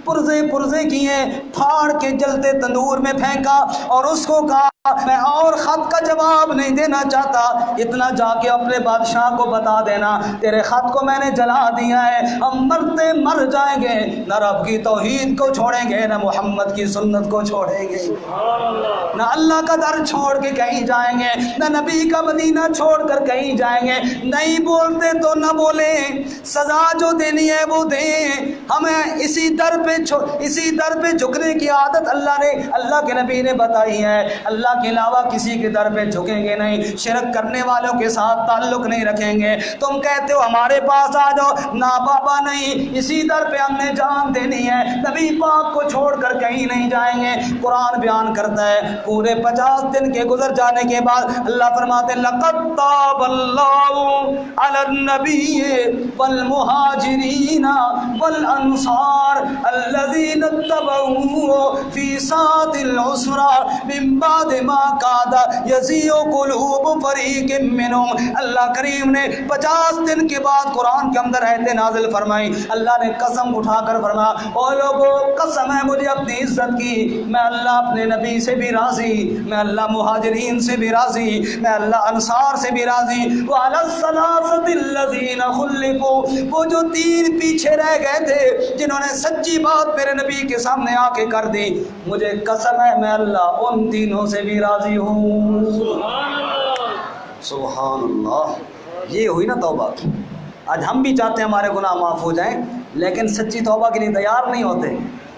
پرزے کیے، پھاڑ کے جلتے تندور میں پھینکا اور اس کو کہا میں اور خط کا جواب نہیں دینا چاہتا، اتنا جا کے اپنے بادشاہ کو بتا دینا تیرے خط کو میں نے جلا دیا ہے، ہم مرتے مر جائیں گے، نہ رب کی توحید کو چھوڑیں گے، نہ محمد کی سنت کو چھوڑیں گے، نہ اللہ کا در چھوڑ کے کہیں جائیں گے، نہ نبی کا مدینہ چھوڑ کر کہیں جائیں گے۔ نہیں بولتے تو نہ بولیں، سزا جو دینی ہے وہ دیں، ہمیں اسی در پہ جھکنے کی عادت اللہ کے نبی نے بتائی ہے۔ اللہ اللہ کے علاوہ کسی کے در پہ جھکیں گے نہیں, شرک کرنے والوں کے ساتھ تعلق نہیں رکھیں گے. تم کہتے ہو ہمارے پاس آ جاؤ, نا بابا نہیں, اسی در پہ ہم نے جان دینی ہے, نبی پاک کو چھوڑ کر کہیں نہیں جائیں گے. قرآن بیان کرتا ہے پورے 50 دن کے گزر جانے کے بعد اللہ فرماتے ہیں لقد تاب اللہ علی النبی والمہاجرین والانصار الذین اتبعوه فی ساعۃ العسرى من بعد ما کاد یزیغ قلوب فریق منہم. اللہ کریم نے 50 دن کے بعد قرآن کے اندر آیتیں نازل فرمائی. اللہ نے قسم اٹھا کر فرمایا او لوگوں قسم ہے مجھے اپنی عزت کی, میں اللہ اپنے نبی سے بھی راضی, میں اللہ مہاجرین سے بھی راضی, میں اللہ انصار سے بھی راضی. وعلی الثلاثۃ الذین خلفوا, وہ جو 3 پیچھے رہ گئے تھے جنہوں نے سچی بات میرے نبی کے سامنے آ کے کر دی, مجھے قسم ہے میں اللہ ان تینوں سے بھی راضی ہوں. سبحان اللہ. یہ ہوئی نا توبہ. آج ہم بھی چاہتے ہیں ہمارے گناہ معاف ہو جائیں لیکن سچی توبہ کے لیے تیار نہیں ہوتے.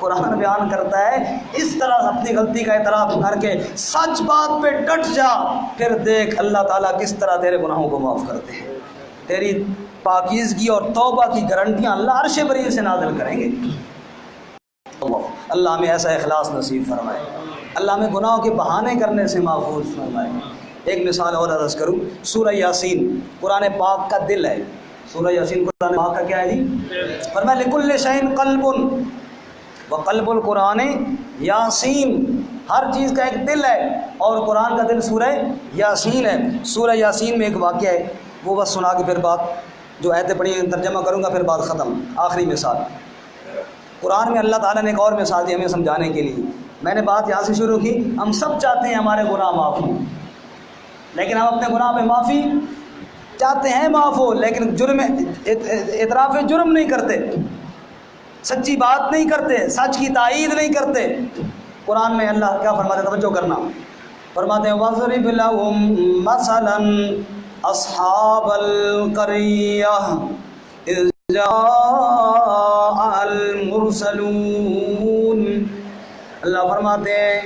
قرآن بیان کرتا ہے اس طرح اپنی غلطی کا اعتراف کر کے سچ بات پہ ڈٹ جا, پھر دیکھ اللہ تعالیٰ کس طرح تیرے گناہوں کو معاف کرتے ہیں. تیری پاکیزگی اور توبہ کی گارنٹیاں اللہ عرش بری سے نازل کریں گے. اللہ ہمیں ایسا اخلاص نصیب فرمائے, اللہ ہمیں گناہوں کے بہانے کرنے سے محفوظ فرمائے. ایک مثال اور عرض کروں, سورہ یاسین قرآن پاک کا دل ہے. سورہ یاسین قرآن پاک کا کیا ہے جی؟ فرمایا لکل شیء قلب وقلب القرآن یاسین, ہر چیز کا ایک دل ہے اور قرآن کا دل سورہ یاسین ہے. سورہ یاسین میں ایک واقعہ ہے, وہ بس سنا کے پھر بات جو آیتیں پڑھی ہیں ترجمہ کروں گا, پھر بات ختم. آخری مثال قرآن میں اللہ تعالیٰ نے ایک اور مثال دی ہمیں سمجھانے کے لیے. میں نے بات یہاں سے شروع کی, ہم سب چاہتے ہیں ہمارے گناہ معاف ہوں, لیکن ہم اپنے گناہ پہ معافی چاہتے ہیں معاف ہو, لیکن جرم اعتراف جرم نہیں کرتے, سچی بات نہیں کرتے, سچ کی تائید نہیں کرتے. قرآن میں اللہ کیا فرماتے ہیں, توجہ کرنا, فرماتے ہیں وَاضْرِبْ لَهُمْ مَثَلًا أَصْحَابَ الْقَرْيَةِ إِذْ جَاءَ الْمُرْسَلُونَ. اللہ فرماتے ہیں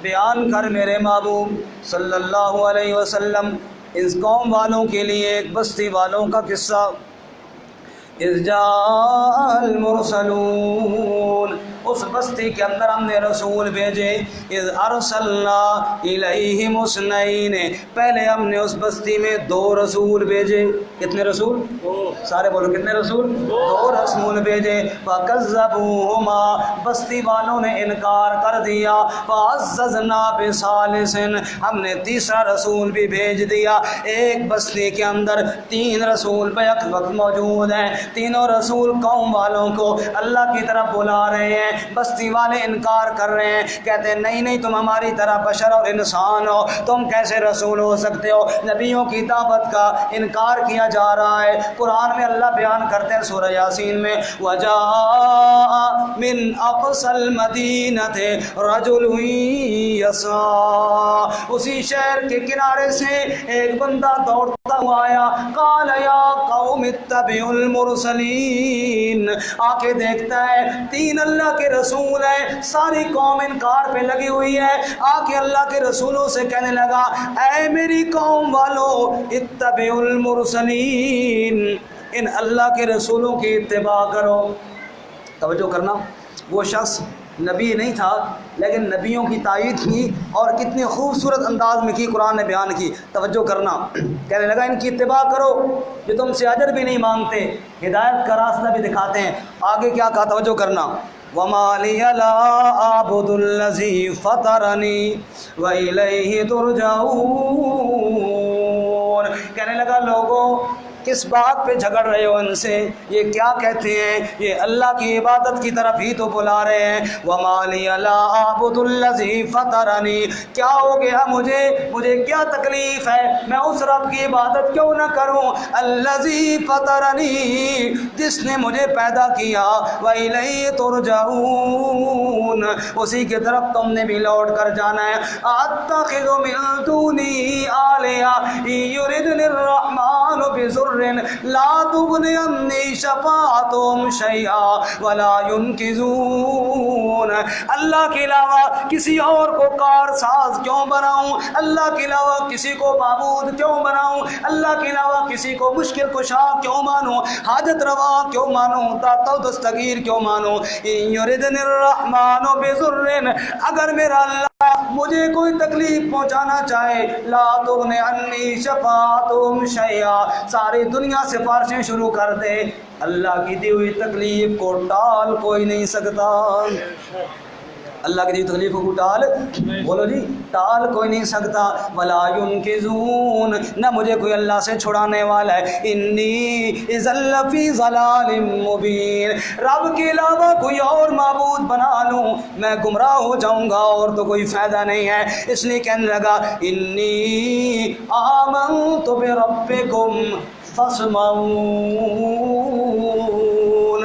بیان کر میرے محبوب صلی اللہ علیہ وسلم اس قوم والوں کے لیے ایک بستی والوں کا قصہ. اذ جاء المرسلون, اس بستی کے اندر ہم نے رسول بھیجے. اذ ارسلنا الیہم اثنین, پہلے ہم نے اس بستی میں 2 رسول بھیجے. کتنے رسول؟ سارے بولو کتنے رسول؟ 2 رسول بھیجے. فکذبوہما, بستی والوں نے انکار کر دیا. فعززنا بثالث, ہم نے تیسرا رسول بھی بھیج دیا. ایک بستی کے اندر 3 رسول بیک وقت موجود ہیں. تینوں رسول قوم والوں کو اللہ کی طرف بلا رہے ہیں. بستی والے انکار کر رہے ہیں, کہتے ہیں نہیں نہیں تم ہماری طرح بشر اور انسان ہو, تم کیسے رسول ہو سکتے ہو. نبیوں کی دعوت کا انکار کیا جا رہا ہے. قرآن میں اللہ بیان کرتے ہیں سورہ یاسین میں وَجَاءَ مِنْ أَقْصَى الْمَدِينَةِ رَجُلٌ يَسْعَىٰ, اسی شہر کے کنارے سے ایک بندہ دوڑتا ہوا آیا. قَالَ يَا قَوْمِ اتَّبِعُوا الْمُرْسَلِينَ, آ کے دیکھتا ہے 3 اللہ کے رسول ہیں, ساری قوم انکار پہ لگی ہوئی ہے. آ کے اللہ کے رسولوں سے کہنے لگا اے میری قوم والو اتبعوا المرسلین, ان اللہ کے رسولوں کی اتباع کرو. توجہ کرنا, وہ شخص نبی نہیں تھا لیکن نبیوں کی تائید کی اور کتنے خوبصورت انداز میں کی قرآن نے بیان کی. توجہ کرنا, کہنے لگا ان کی اتباع کرو جو تم سے اجر بھی نہیں مانگتے, ہدایت کا راستہ بھی دکھاتے ہیں. آگے کیا کہا, توجہ کرنا, وَمَا لِيَ لَا أَعْبُدُ الَّذِي فَطَرَنِي وَإِلَيْهِ تُرْجَعُونَ. کہنے لگا لوگوں کس بات پہ جھگڑ رہے ہو ان سے, یہ کیا کہتے ہیں, یہ اللہ کی عبادت کی طرف ہی تو بلا رہے ہیں. وَمَا لِيَ لَا أَعْبُدُ الَّذِي فَطَرَنِي, کیا ہو گیا مجھے کیا تکلیف ہے, میں اس رب کی عبادت کیوں نہ کروں. الَّذِي فَطَرَنِي, جس نے مجھے پیدا کیا. وَإِلَيْهِ تُرْجَعُونَ, اسی کی طرف تم نے بھی لوٹ کر جانا ہے. أَتَّخِذُ مِن دُونِهِ آلِهَةً إِن يُرِدْنِ الرَّحْمَٰنُ بِضُرٍّ لا تغنی عنی شفاعتہم شیئا ولا ینقذون۔ اللہ کے علاوہ کسی اور کو کار ساز کیوں بناؤں؟ اللہ کے علاوہ کسی کو معبود کیوں بناؤں؟ اللہ کے علاوہ کسی کو مشکل کشا کیوں مانوں؟ حاجت روا کیوں مانوں؟ داتا و دستگیر کیوں مانوں؟ ان یردن الرحمن بضر، اگر میرا اللہ مجھے کوئی تکلیف پہنچانا چاہے، لا تغنی عنی شفاعتہم شیئا، ساری دنیا سفارشیں شروع کر دے، اللہ کی دی ہوئی تکلیف کو ٹال کوئی نہیں سکتا۔ اللہ کی دی تکلیف کو ٹال، بولو جی، ٹال کوئی نہیں سکتا۔ ولا ینقذون، نہ مجھے کوئی اللہ سے چھڑانے والا ہے۔ انی اذا لفی ضلال مبین، رب کے علاوہ کوئی اور معبود بنا لوں میں گمراہ ہو جاؤں گا اور تو کوئی فائدہ نہیں ہے۔ اس لیے کہنے لگا انی آمنت بربکم فاسمعون،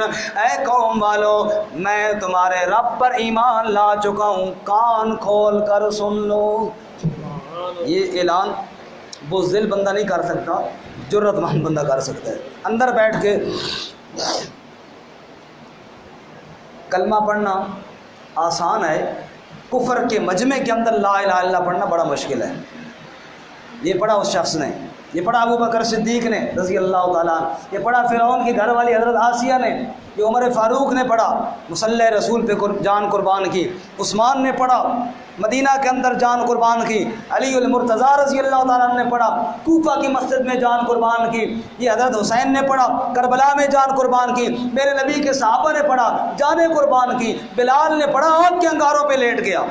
اے قوم والو میں تمہارے رب پر ایمان لا چکا ہوں، کان کھول کر سن لو۔ یہ اعلان بزدل بندہ نہیں کر سکتا، جرت مند بندہ کر سکتا ہے۔ اندر بیٹھ کے کلمہ پڑھنا آسان ہے، کفر کے مجمع کے اندر لا الہ الا اللہ پڑھنا بڑا مشکل ہے۔ یہ پڑھا اس شخص نے، یہ پڑھا ابو بکر صدیق نے رضی اللہ تعالیٰ عنہ، یہ پڑھا فرعون کی گھر والی حضرت آسیہ نے، یہ عمر فاروق نے پڑھا، مصلی رسول پہ جان قربان کی، عثمان نے پڑھا، مدینہ کے اندر جان قربان کی، علی المرتضیٰ رضی اللہ تعالیٰ عنہ نے پڑھا، کوفہ کی مسجد میں جان قربان کی، یہ حضرت حسین نے پڑھا، کربلا میں جان قربان کی، میرے نبی کے صحابہ نے پڑھا، جانیں قربان کی، بلال نے پڑھا، آگ کے انگاروں پہ لیٹ گیا۔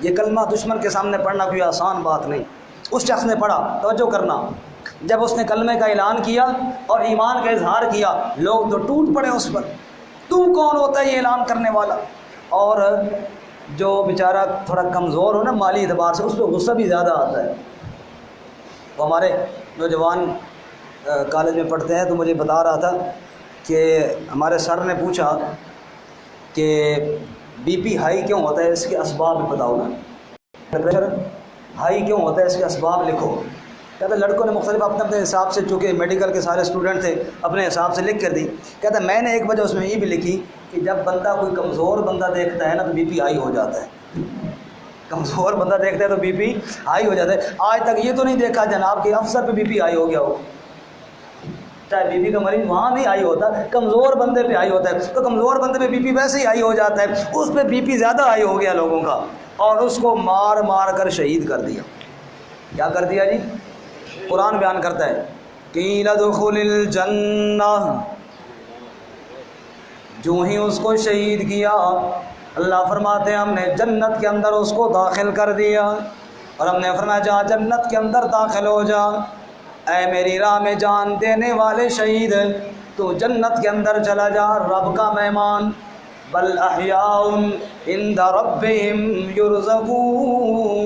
یہ کلمہ دشمن کے سامنے پڑھنا کوئی آسان بات نہیں۔ اس شخص نے پڑھا، توجہ کرنا، جب اس نے کلمے کا اعلان کیا اور ایمان کا اظہار کیا، لوگ تو ٹوٹ پڑے اس پر، تم کون ہوتا ہے یہ اعلان کرنے والا؟ اور جو بیچارہ تھوڑا کمزور ہو نا مالی اعتبار سے، اس پہ غصہ بھی زیادہ آتا ہے۔ وہ ہمارے نوجوان کالج میں پڑھتے ہیں تو مجھے بتا رہا تھا کہ ہمارے سر نے پوچھا کہ بی پی ہائی کیوں ہوتا ہے، اس کے اسباب بتاؤ نا، پریشر ہائی کیوں ہوتا ہے، اس کے اسباب لکھو۔ کہتا لڑکوں نے مختلف اپنے اپنے حساب سے، چونکہ میڈیکل کے سارے اسٹوڈنٹ تھے، اپنے حساب سے لکھ کر دی۔ کہتا میں نے ایک وجہ اس میں یہ بھی لکھی کہ جب بندہ کوئی کمزور بندہ دیکھتا ہے نا تو بی پی ہائی ہو جاتا ہے، کمزور بندہ دیکھتا ہے تو بی پی ہائی ہو جاتا ہے۔ آج تک یہ تو نہیں دیکھا جناب کہ افسر پہ بی پی ہائی ہو گیا ہو، چاہے بی پی کا مریض وہاں نہیں ہائی ہوتا، کمزور بندے پہ ہائی ہوتا ہے، تو کمزور بندے پہ بی پی ویسے ہی ہائی ہو جاتا ہے، اس پہ بی پی زیادہ ہائی ہو گیا لوگوں کا، اور اس کو مار مار کر شہید کر دیا۔ کیا کر دیا جی؟ قرآن بیان کرتا ہے قیل ادخل الجنہ، جو ہی اس کو شہید کیا، اللہ فرماتے ہیں ہم نے جنت کے اندر اس کو داخل کر دیا، اور ہم نے فرمایا جا جنت کے اندر داخل ہو جا، اے میری راہ میں جان دینے والے شہید، تو جنت کے اندر چلا جا، رب کا مہمان، بل احیاء عند ربہم یرزقون،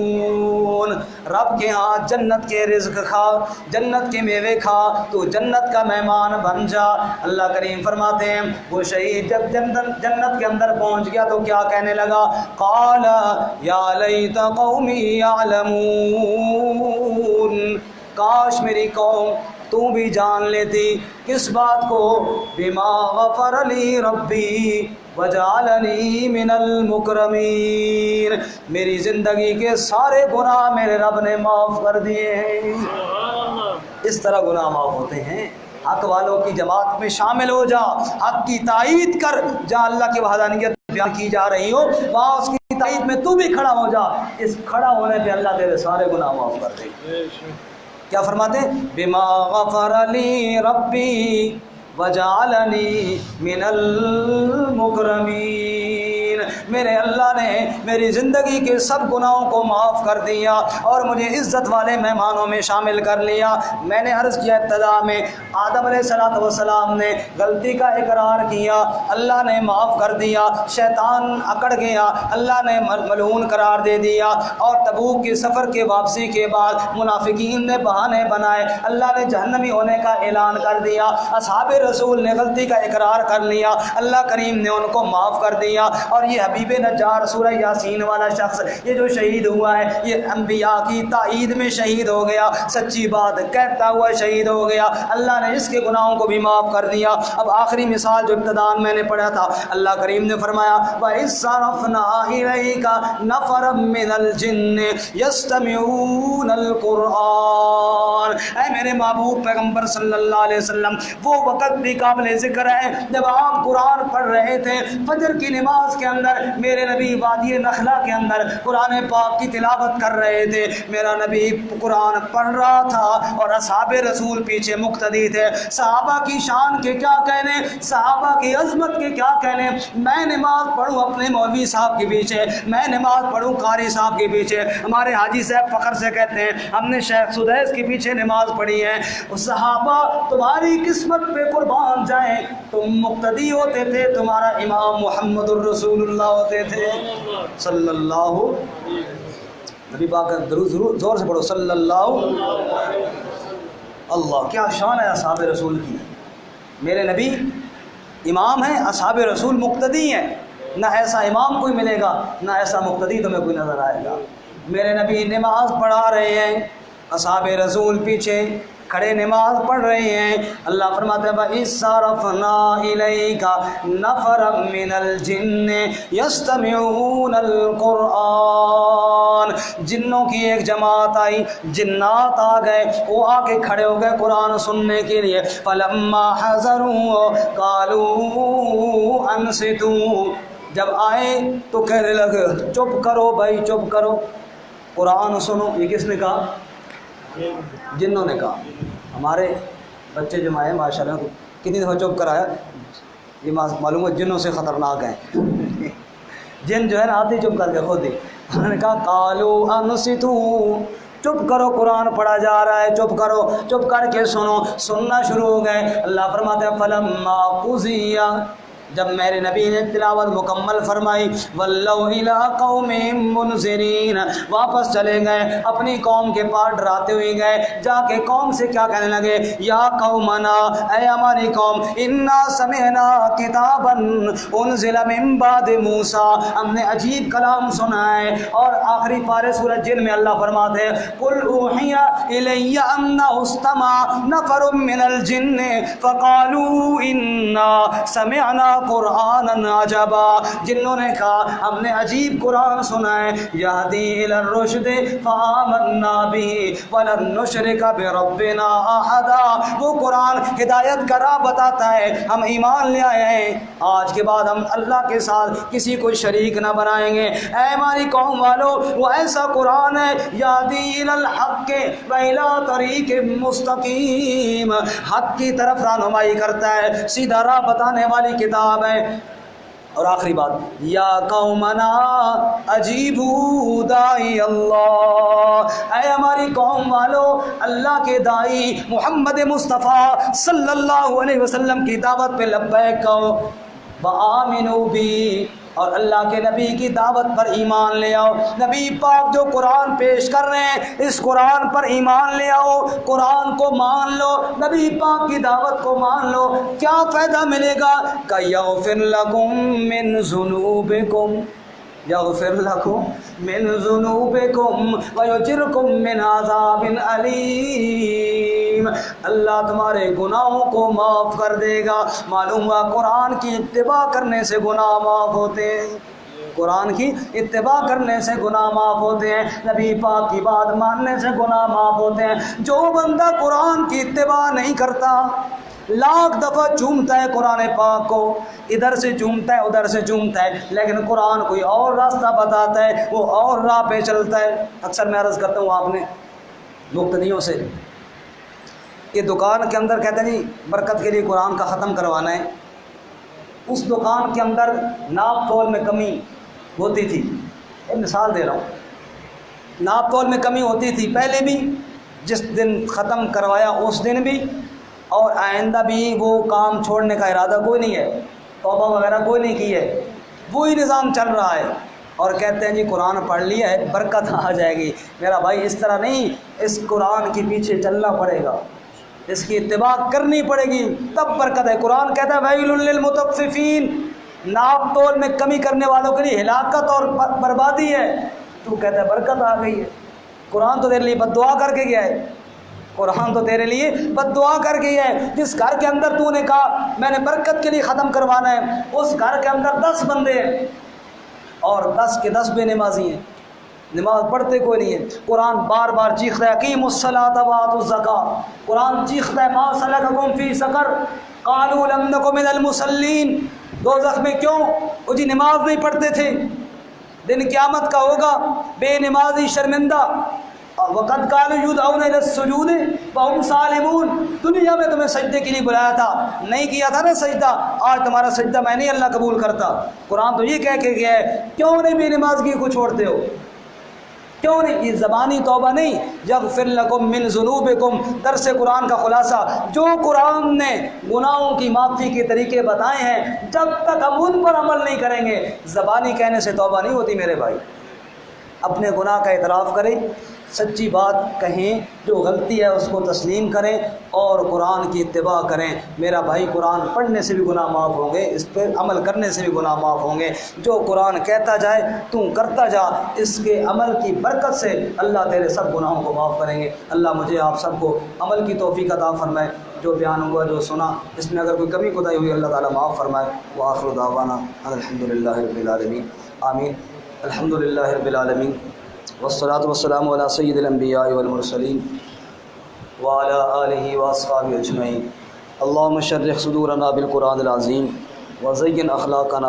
رب کے ہاں جنت کے رزق کھا، جنت کے میوے کھا، تو جنت کا مہمان بن جا۔ اللہ کریم فرماتے ہیں وہ شہید جب جنت کے اندر پہنچ گیا تو کیا کہنے لگا؟ قال یا لیت قومی یعلمون، کاش میری قوم تو بھی جان لیتی، کس بات کو؟ بما غفر لی ربی وجعلنی من المکرمین، میری زندگی کے سارے گناہ میرے رب نے معاف کر دیے ہیں۔ اس طرح گناہ معاف ہوتے ہیں۔ حق والوں کی جماعت میں شامل ہو جا، حق کی تائید کر، جہاں اللہ کی وحدانیت بیان کی جا رہی ہو وہاں اس کی تائید میں تو بھی کھڑا ہو جا، اس کھڑا ہونے پہ اللہ تیرے سارے گناہ معاف کر دے گا۔ کیا فرماتے ہیں؟ بما غفر لی ربی وجعلنی من المکرمین، میرے اللہ نے میری زندگی کے سب گناہوں کو معاف کر دیا اور مجھے عزت والے مہمانوں میں شامل کر لیا۔ میں نے عرض کیا ابتدا میں، آدم علیہ السلام نے غلطی کا اقرار کیا، اللہ نے معاف کر دیا، شیطان اکڑ گیا، اللہ نے ملعون قرار دے دیا، اور تبوک کے سفر کے واپسی کے بعد منافقین نے بہانے بنائے، اللہ نے جہنمی ہونے کا اعلان کر دیا، اصحاب رسول نے غلطی کا اقرار کر لیا، اللہ کریم نے ان کو معاف کر دیا، اور یہ حبیب نجار سورہ یاسین والا شخص یہ جو شہید ہوا ہے یہ انبیاء کی تائید میں شہید ہو گیا، سچی بات کہتا ہوا شہید ہو گیا، اللہ نے اس کے گناہوں کو بھی معاف کر دیا۔ اب آخری مثال جو ابتداءً میں نے پڑھا تھا، اللہ کریم نے فرمایا وَإِذْ صَرَفْنَا إِلَيْكَ نَفَرًا مِّنَ الْجِنِّ يَسْتَمِعُونَ الْقُرْآنَ، اے میرے محبوب پیغمبر صلی اللہ علیہ وسلم، وہ وقت بھی قابل ذکر ہے جب آپ قرآن پڑھ رہے تھے، فجر کی نماز کے اندر میرے نبی وادی نخلا کے اندر قرآن پاک کی تلاوت کر رہے تھے، میرا نبی قرآن پڑھ رہا تھا اور اصحاب رسول پیچھے مقتدی تھے۔ صحابہ کی شان کے کیا کہنے، صحابہ کی عظمت کے کیا کہنے، میں نماز پڑھوں اپنے مولوی صاحب کے پیچھے، میں نماز پڑھوں قاری صاحب کے پیچھے، ہمارے حاجی صاحب فخر سے کہتے ہیں ہم نے شیخ سدیس کے پیچھے نماز پڑھی ہے۔ صحابہ تمہاری قسمت پہ قربان جائیں، تم مقتدی ہوتے تھے، تمہارا امام محمد الرسول اللہ ہوتے تھے صلی اللہ، نبی پاک کا درود ضرور زور سے پڑھو صلی اللہ۔ اللہ کیا شان ہے اصحاب رسول کی، میرے نبی امام ہیں، اصحاب رسول مقتدی ہیں، نہ ایسا امام کوئی ملے گا نہ ایسا مقتدی تمہیں کوئی نظر آئے گا۔ میرے نبی نماز پڑھا رہے ہیں، اصحاب رسول پیچھے کھڑے نماز پڑھ رہے ہیں، اللہ فرماتے ہیں وَإِذْ صَرَفْنَا إِلَيْكَ نَفَرًا مِّنَ الْجِنِّ يَسْتَمِعُونَ الْقُرْآنَ، جنوں کی ایک جماعت آئی، جنات آ گئے، وہ آ کے کھڑے ہو گئے قرآن سننے کے لیے، فَلَمَّا حَضَرُوا قَالُوا أَنصِتُوا، جب آئے تو کہنے لگے چپ کرو بھائی چپ کرو، قرآن سنو۔ یہ کس نے کہا؟ جنوں نے کہا۔ ہمارے بچے جو آئے ماشاء اللہ کتنی دفعہ چپ کرایا، یہ معلوم ہے جنوں سے خطرناک ہیں، جن جو ہے نا آتے چپ کر کے خود ہی، انہوں نے کہا قالوا انصتوا، چپ کرو قرآن پڑھا جا رہا ہے، چپ کرو، چپ کر کے سنو، سننا شروع ہو گئے۔ اللہ فرماتے ہیں فلما قضی، جب میرے نبی نے تلاوت مکمل فرمائی وَلَّوْا إِلَىٰ قَوْمِهِم مُّنذِرِينَ، واپس چلے گئے اپنی قوم کے پاس ڈراتے ہوئے گئے، جا کے قوم سے کیا کہنے لگے یا قومنا، اے ہماری قوم، اِنَّا سَمِعْنَا كِتَابًا أُنزِلَ مِن بَعْدِ مُوسَىٰ، ہم نے عجیب کلام سنا ہے۔ اور آخری پارے سورہ جن میں اللہ فرماتے ہیں قُلْ أُوحِيَ إِلَيَّ أَنَّهُ اسْتَمَعَ نَفَرٌ مِّنَ الْجِنِّ فَقَالُوا إِنَّا سَمِعْنَا قرآن عجبا، جنہوں نے کہا ہم نے عجیب قرآن سنا ہے، یہدی الی الرشد فآمنا بہ ولن نشرک بربنا احدا، وہ قرآن ہدایت کا راہ بتاتا ہے، ہم ایمان لے آئے ہیں، آج کے بعد ہم اللہ کے ساتھ کسی کو شریک نہ بنائیں گے۔ اے ہماری قوم والو، وہ ایسا قرآن ہے یہدی الی الحق و الی طریق مستقیم، حق کی طرف رہنمائی کرتا ہے، سیدھا راہ بتانے والی کتاب ہے۔ اور آخری بات یا قومنا اجیبوا داعی اللہ، اے ہماری قوم والو، اللہ کے داعی محمد مصطفیٰ صلی اللہ علیہ وسلم کی دعوت پہ لبیک کہو، وآمنوا بی، اور اللہ کے نبی کی دعوت پر ایمان لے آؤ، نبی پاک جو قرآن پیش کر رہے ہیں اس قرآن پر ایمان لے آؤ، قرآن کو مان لو، نبی پاک کی دعوت کو مان لو، کیا فائدہ ملے گا کہ یغفر لکم من ذنوبکم، یغفر لکم من ذنوبکم ویجرکم من عذاب علیم، اللہ تمہارے گناہوں کو معاف کر دے گا۔ معلوم ہوا قرآن کی اتباع کرنے سے گناہ معاف ہوتے ہیں، قرآن کی اتباع کرنے سے گناہ معاف ہوتے ہیں، نبی پاک کی بات ماننے سے گناہ معاف ہوتے ہیں۔ جو بندہ قرآن کی اتباع نہیں کرتا لاکھ دفعہ چومتا ہے قرآن پاک کو، ادھر سے چومتا ہے ادھر سے چومتا ہے، لیکن قرآن کوئی اور راستہ بتاتا ہے، وہ اور راہ پہ چلتا ہے۔ اکثر میں عرض کرتا ہوں آپ نے مقتدیوں سے کہ دکان کے اندر کہتے ہیں جی برکت کے لیے قرآن کا ختم کروانا ہے، اس دکان کے اندر ناپ تول میں کمی ہوتی تھی، ایک مثال دے رہا ہوں، ناپ تول میں کمی ہوتی تھی پہلے بھی، جس دن ختم کروایا اس دن بھی، اور آئندہ بھی وہ کام چھوڑنے کا ارادہ کوئی نہیں ہے، توبہ وغیرہ کوئی نہیں کی ہے، وہی نظام چل رہا ہے، اور کہتے ہیں جی قرآن پڑھ لیا ہے برکت آ جائے گی۔ میرا بھائی اس طرح نہیں، اس قرآن کے پیچھے چلنا پڑے گا، اس کی اتباع کرنی پڑے گی تب برکت ہے۔ قرآن کہتا ہے ویل للمطففین، ناپ تول میں کمی کرنے والوں کے لیے ہلاکت اور بربادی ہے، تو کہتا ہے برکت آ گئی ہے۔ قرآن تو تیرے لیے بد دعا کر کے گیا ہے، قرآن تو تیرے لیے بد دعا کر کے گیا ہے۔ جس گھر کے اندر تو نے کہا میں نے برکت کے لیے ختم کروانا ہے، اس گھر کے اندر 10 بندے ہیں اور 10 کے 10 بے نمازی ہیں، نماز پڑھتے کوئی نہیں ہے۔ قرآن بار بار چیختا ہے اقیموا الصلاۃ وآتوا الزکاۃ، قرآن چیختا ہے ما سلککم فی سقر قالوا لم نک من المصلین، دوزخ میں کیوں؟ وہ جی نماز نہیں پڑھتے تھے، دن قیامت کا ہوگا بے نمازی شرمندہ۔ وقد قالوا یدعون الی السجود وهم سالمون، دنیا میں تمہیں سجدے کے لیے بلایا تھا، نہیں کیا تھا نا سجدہ، آج تمہارا سجدہ میں نہیں اللہ قبول کرتا۔ قرآن تو یہ کہہ کے گیا ہے کیوں نہیں بے نمازگی کو چھوڑتے ہو، کیوں نہیں؟ یہ زبانی توبہ نہیں، یغفر لکم من ذنوبکم، درس قرآن کا خلاصہ جو قرآن نے گناہوں کی معافی کے طریقے بتائے ہیں، جب تک ہم ان پر عمل نہیں کریں گے زبانی کہنے سے توبہ نہیں ہوتی میرے بھائی۔ اپنے گناہ کا اعتراف کریں، سچی بات کہیں، جو غلطی ہے اس کو تسلیم کریں اور قرآن کی اتباع کریں۔ میرا بھائی قرآن پڑھنے سے بھی گناہ معاف ہوں گے، اس پہ عمل کرنے سے بھی گناہ معاف ہوں گے۔ جو قرآن کہتا جائے تو کرتا جا، اس کے عمل کی برکت سے اللہ تیرے سب گناہوں کو معاف کریں گے۔ اللہ مجھے آپ سب کو عمل کی توفیق عطا فرمائے۔ جو بیان ہوا جو سنا اس میں اگر کوئی کمی کوتاہی ہوئی اللہ تعالیٰ معاف فرمائے۔ وآخر دعوانا الحمدللہ رب العالمین، آمین۔ الحمدللہ رب العالمین والصلاة والسلام علی سید الانبیاء والمرسلین وعلی آلہ واصحابہ اجمعین۔ اللہم شرح صدورنا بالقرآن العظیم وزین اخلاقنا